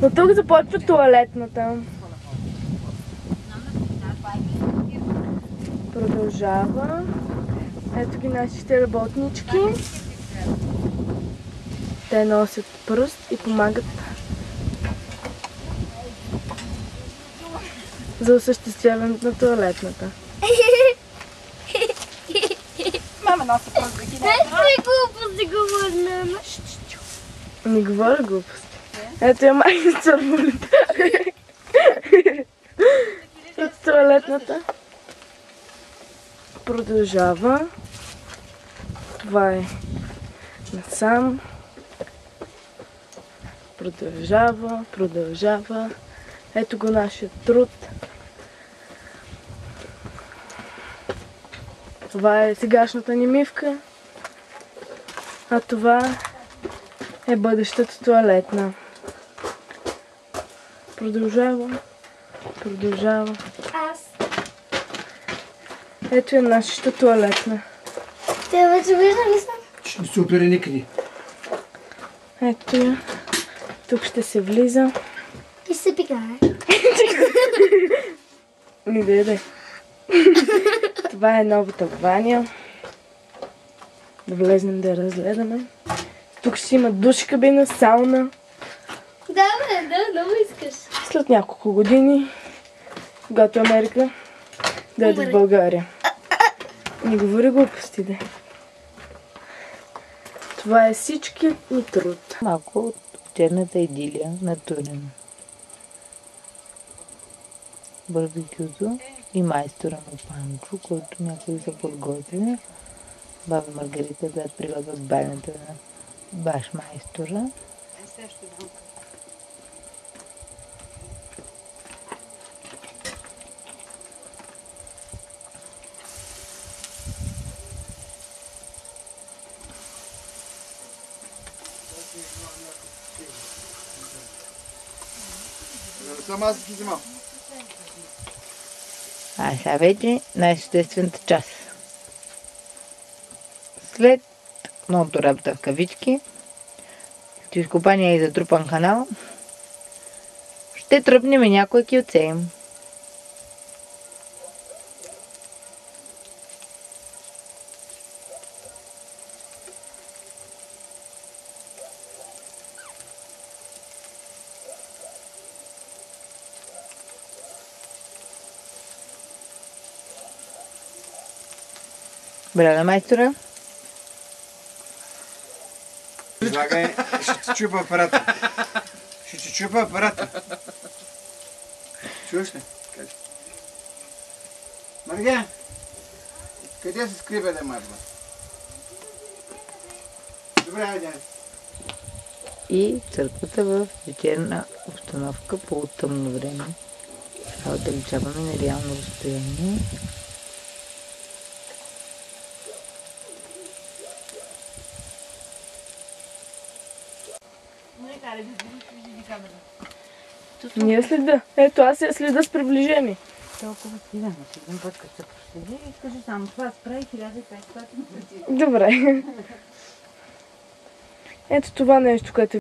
Но тук започва тоалетната. Продължава. Ето ги нашите работнички. Те носят пръст и помагат за осъществяването на тоалетната. Мама носи пръст да ги не. Не глупости говорим. Не говоря глупости. Ето я майка с цървулите. От тоалетната. Продължава. Това е насам. Продължава. Ето го нашия труд. Това е сегашната ни мивка. А това е бъдещата тоалетна. Продължава. Аз. Ето е нашата тоалетна. Те вече виждали съм. Ще не се опери никъде. Ето я. Тук ще се влиза. И се пикае. Не дай. Това е новата баня. Да влезнем да я разгледаме. Тук ще има душ кабина, сауна. Да, много искаш. След няколко години, когато Америка дойде в България. Не говори глупости, да. Това е всичкият ни труд. Малко от черната идилия на Турин. Барбекюто и майстора на Панчо, който някой са подготвили. Баба Маргарита, която приготвя банята на баш майстора. А сега вече най-съществената част. След многото работа в кавички, в изкопания и затрупан канал, ще тръпнем и някой килце. Браво, майстора. Излагай, ще ти чупа апарата. Чуваш ли? Мария, къде се скри, бе, Мария? Добре, айде. И църквата в вечерна обстановка по тъмно време. Отдалечаваме на реално разстояние. Ние следа. Ето аз я следа с приближение. Толкова стига, един път като се проследи и скажи само това справи 1500 пъти. Добре. Ето това нещо, което